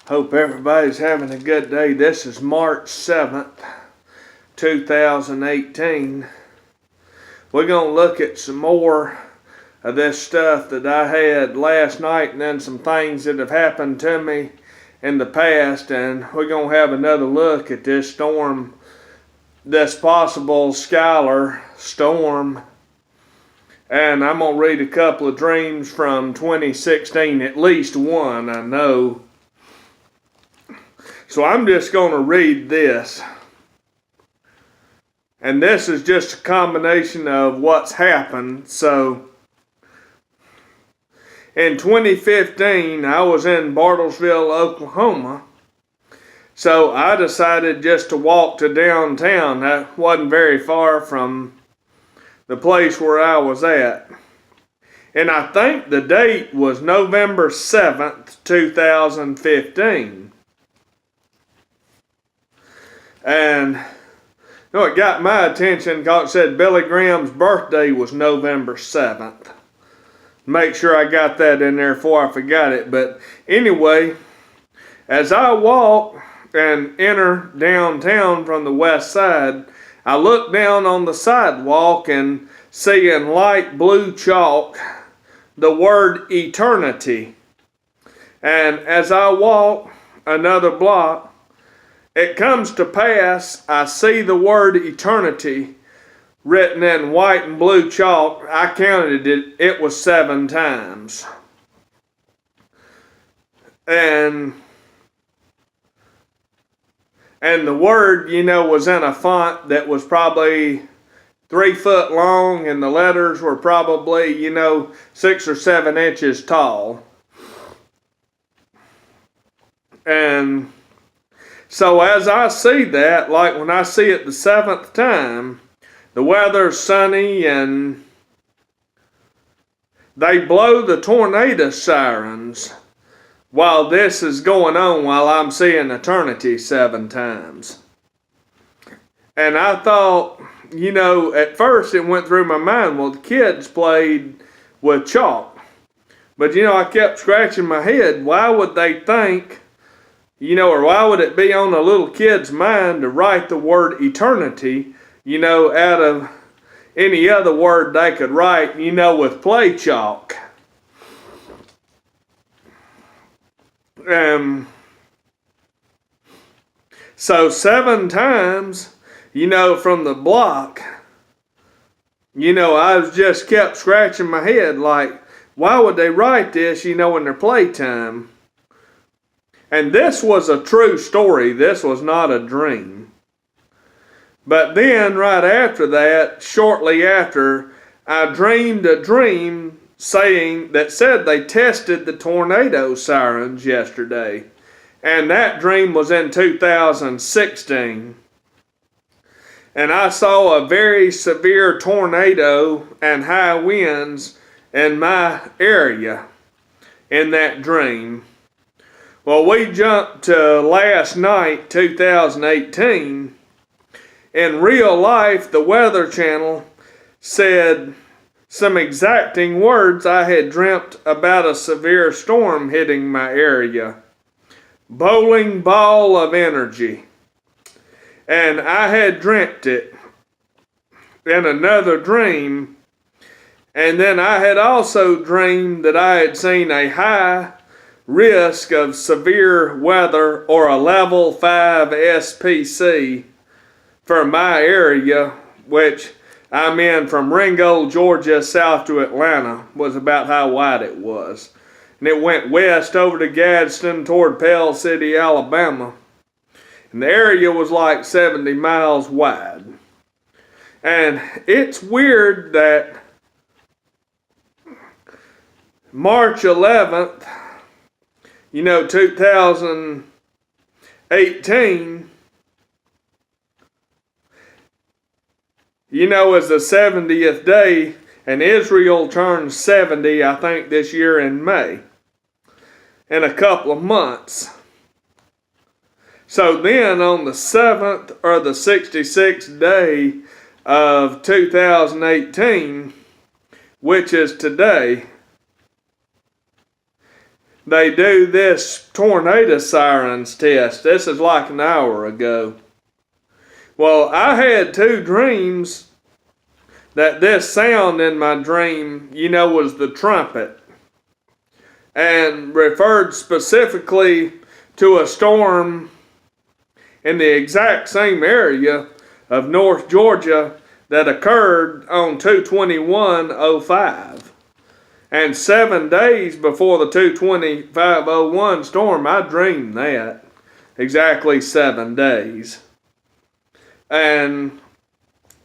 Hope everybody's having a good day. This is March 7th, 2018. We're going to look at some more of this stuff that I had last night and then some things that have happened to me in the past. And we're going to have another look at this storm, this possible Skylar storm. And I'm going to read a couple of dreams from 2016, at least one I know. So I'm just going to read this. And this is just a combination of what's happened. So in 2015, I was in Bartlesville, Oklahoma. So I decided just to walk to downtown. That wasn't very far from the place where I was at. And I think the date was November 7th, 2015. And it got my attention because it said Billy Graham's birthday was November 7th. Make sure I got that in there before I forgot it. But anyway, as I walk and enter downtown from the west side, I look down on the sidewalk and see in light blue chalk the word eternity. And as I walk another block, it comes to pass, I see the word eternity written in white and blue chalk. I counted it, it was 7 times. And the word, was in a font that was probably 3 foot long, and the letters were probably, 6 or 7 inches tall. And so as I see that, like when I see it the 7th time, the weather's sunny and they blow the tornado sirens while this is going on, while I'm seeing eternity 7 times. And I thought, at first it went through my mind, well, the kids played with chalk. But, I kept scratching my head. Why would they think, or why would it be on a little kid's mind to write the word eternity, out of any other word they could write, with play chalk? So 7 times, from the block, I was just kept scratching my head like, why would they write this, in their playtime? And this was a true story. This was not a dream. But then right after that, shortly after, I dreamed a dream that said they tested the tornado sirens yesterday. And that dream was in 2016. And I saw a very severe tornado and high winds in my area in that dream. Well, we jumped to last night, 2018. In real life, the Weather Channel said some exacting words I had dreamt about a severe storm hitting my area. Bowling ball of energy. And I had dreamt it in another dream. And then I had also dreamed that I had seen a high risk of severe weather or a level 5 SPC for my area, which I'm in from Ringgold, Georgia, south to Atlanta, was about how wide it was. And it went west over to Gadsden toward Pell City, Alabama. And the area was like 70 miles wide. And it's weird that March 11th, 2018, is the 70th day, and Israel turns 70, I think, this year in May, in a couple of months. So then on the 7th or the 66th day of 2018, which is today, they do this Tornado Sirens test. This is like an hour ago. Well, I had two dreams that this sound in my dream, was the trumpet, and referred specifically to a storm in the exact same area of North Georgia that occurred on 2/21/05. And 7 days before the 2/25/01 storm, I dreamed that. Exactly 7 days. And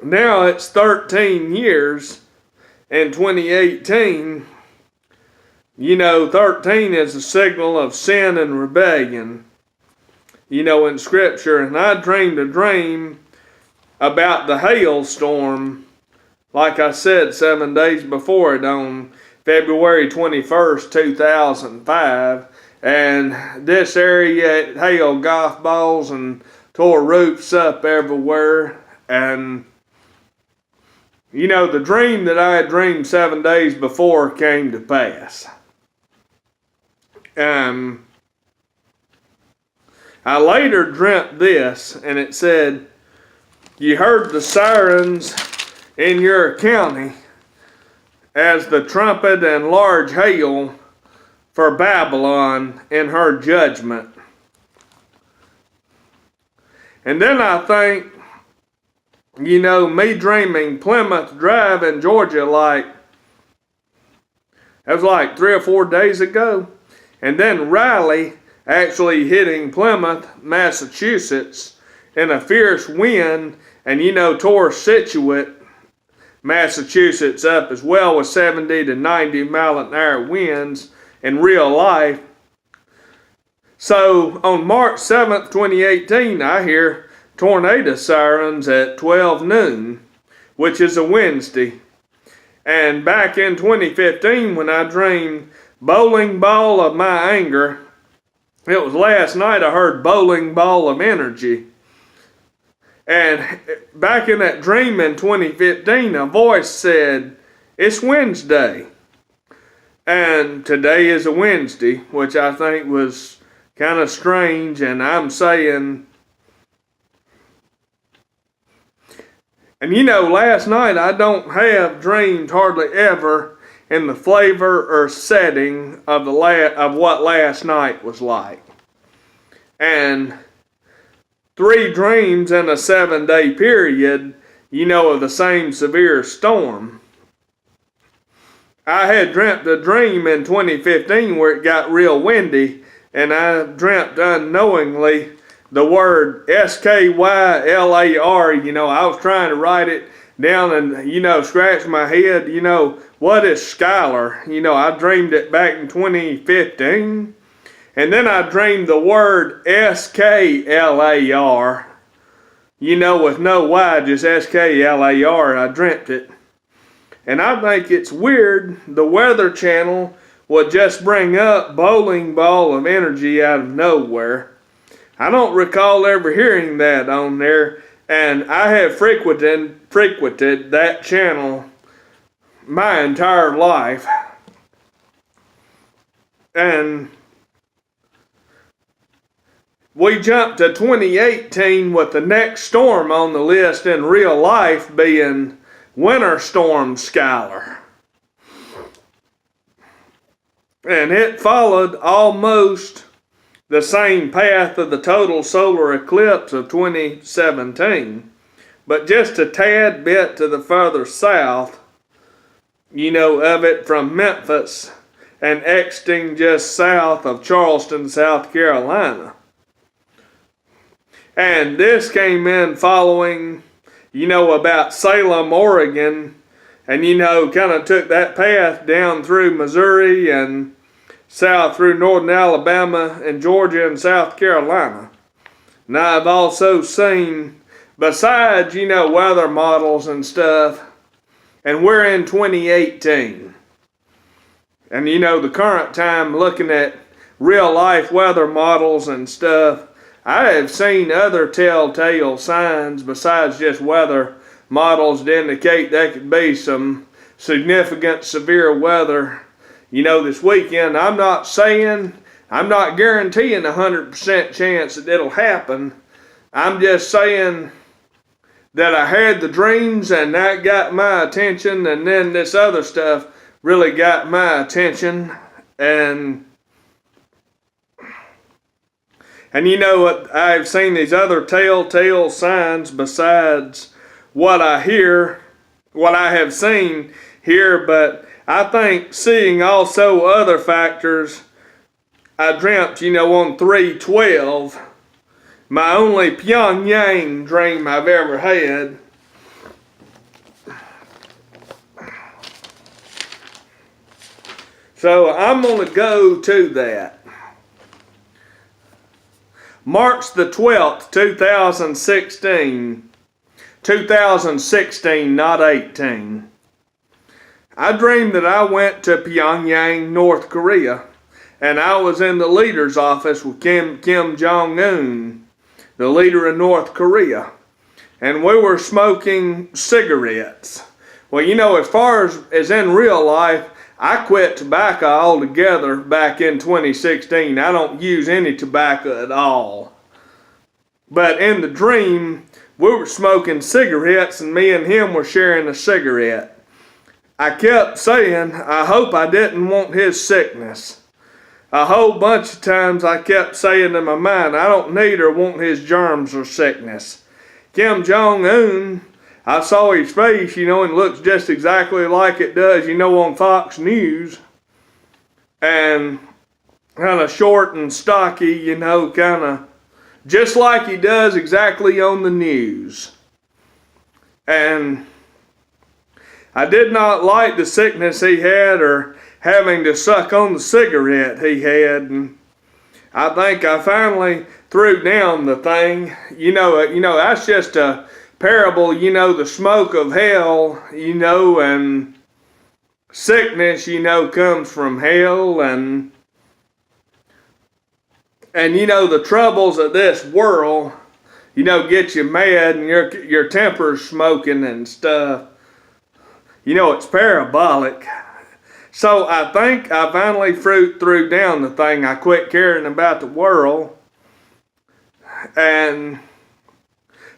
now it's 13 years in 2018. 13 is a signal of sin and rebellion, in Scripture. And I dreamed a dream about the hailstorm, like I said, 7 days before it, on February 21st, 2005. And this area, it hailed golf balls and tore roofs up everywhere. And the dream that I had dreamed 7 days before came to pass. I later dreamt this, and it said, "You heard the sirens in your county as the trumpet and large hail for Babylon in her judgment." And then I think, me dreaming Plymouth Drive in Georgia, that was like 3 or 4 days ago. And then Riley actually hitting Plymouth, Massachusetts in a fierce wind, and tore Situate, Massachusetts up as well with 70 to 90 mile an hour winds in real life. So on March 7th, 2018, I hear tornado sirens at 12 noon, which is a Wednesday. And back in 2015, when I dreamed bowling ball of my anger, it was last night I heard bowling ball of energy. And back in that dream in 2015, a voice said, "It's Wednesday." And today is a Wednesday, which I think was kind of strange. And I'm saying, and last night I don't have dreamed hardly ever in the flavor or setting of what last night was like. And 3 dreams in a 7-day period, of the same severe storm. I had dreamt a dream in 2015 where it got real windy, and I dreamt unknowingly the word Skylar. I was trying to write it down and, scratch my head, what is Skylar? I dreamed it back in 2015. And then I dreamed the word Skylar, with no Y, just Skylar. I dreamt it. And I think it's weird, the Weather Channel would just bring up bowling ball of energy out of nowhere. I don't recall ever hearing that on there, and I have frequented that channel my entire life. And we jumped to 2018 with the next storm on the list in real life being Winter Storm Skylar. And it followed almost the same path of the total solar eclipse of 2017, but just a tad bit to the further south, of it from Memphis and exiting just south of Charleston, South Carolina. And this came in following, about Salem, Oregon, and, kind of took that path down through Missouri and south through northern Alabama and Georgia and South Carolina. Now I've also seen, besides, weather models and stuff, and we're in 2018. And, the current time looking at real life weather models and stuff, I have seen other telltale signs besides just weather models to indicate there could be some significant severe weather, this weekend. I'm not guaranteeing 100% chance that it'll happen. I'm just saying that I had the dreams and that got my attention, and then this other stuff really got my attention. And what? I've seen these other telltale signs besides what I have seen here, but I think seeing also other factors. I dreamt, on 3/12, my only Pyongyang dream I've ever had. So I'm going to go to that. March the 12th, 2016. 2016, not 18. I dreamed that I went to Pyongyang, North Korea, and I was in the leader's office with Kim Jong-un, the leader of North Korea, and we were smoking cigarettes. Well, as far as in real life, I quit tobacco altogether back in 2016. I don't use any tobacco at all. But in the dream, we were smoking cigarettes and me and him were sharing a cigarette. I kept saying, I hope I didn't want his sickness. A whole bunch of times I kept saying in my mind, I don't need or want his germs or sickness. Kim Jong-un, I saw his face, and looks just exactly like it does, on Fox News. And kind of short and stocky, kind of just like he does exactly on the news. And I did not like the sickness he had or having to suck on the cigarette he had. And I think I finally threw down the thing. That's just a parable, the smoke of hell, and sickness, comes from hell, and the troubles of this world, get you mad and your temper's smoking and stuff. It's parabolic. So I think I finally threw down the thing. I quit caring about the world. And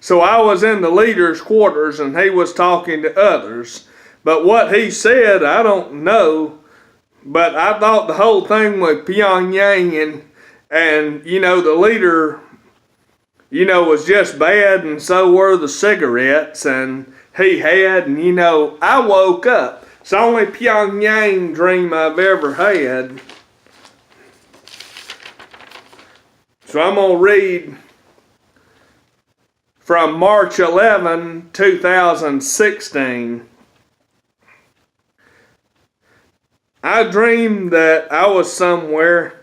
so I was in the leader's quarters and he was talking to others. But what he said, I don't know. But I thought the whole thing with Pyongyang and the leader, was just bad, and so were the cigarettes and he had, and I woke up. It's the only Pyongyang dream I've ever had. So I'm going to read from March 11, 2016. I dreamed that I was somewhere.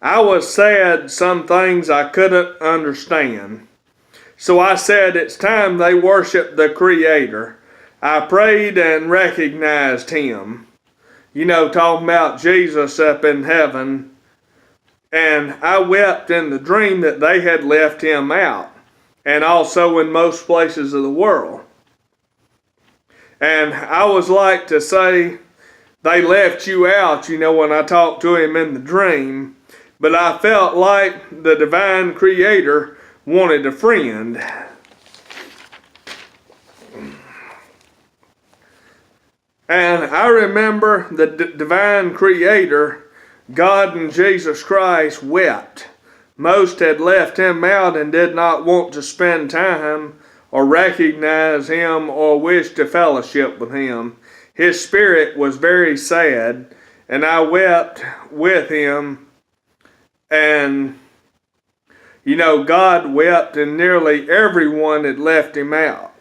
I was sad, some things I couldn't understand. So I said, it's time they worship the Creator. I prayed and recognized Him. Talking about Jesus up in heaven. And I wept in the dream that they had left Him out. And also in most places of the world. And I was like to say, they left you out, when I talked to Him in the dream. But I felt like the divine Creator wanted a friend. And I remember the divine Creator, God and Jesus Christ, wept. Most had left Him out and did not want to spend time or recognize Him or wish to fellowship with Him. His spirit was very sad, and I wept with Him. And, God wept, and nearly everyone had left Him out.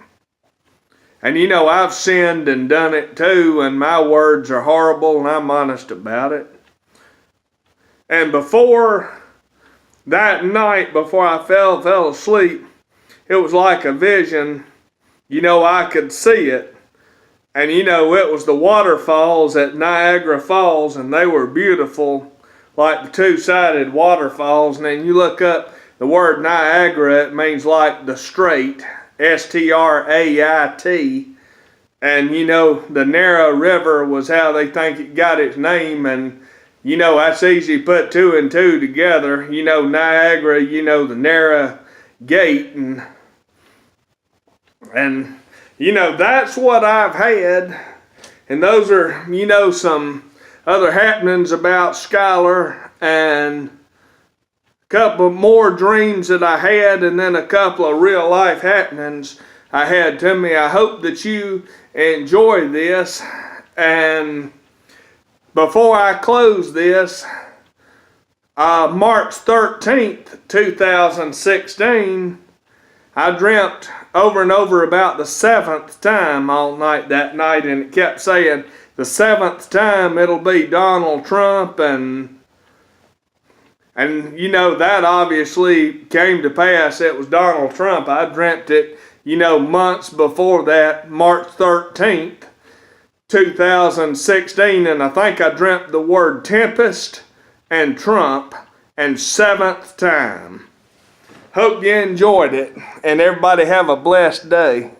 And, I've sinned and done it too, and my words are horrible, and I'm honest about it. And before that night, before I fell asleep, it was like a vision. I could see it. And, it was the waterfalls at Niagara Falls, and they were beautiful, like the two-sided waterfalls. And then you look up the word Niagara, it means like the strait, S-T-R-A-I-T. And you know, the narrow river was how they think it got its name. And you know, that's easy to put two and two together. You know, Niagara, you know, the narrow gate. And you know, that's what I've had. And those are, you know, some other happenings about Skylar, and a couple more dreams that I had, and then a couple of real life happenings I had to me. I hope that you enjoy this. And before I close this, March 13th, 2016, I dreamt over and over about the 7th time all night that night, and it kept saying the 7th time it'll be Donald Trump, and you know, that obviously came to pass. It was Donald Trump. I dreamt it, you know, months before that, March 13th, 2016, and I think I dreamt the word tempest and Trump and 7th time. Hope you enjoyed it, and everybody have a blessed day.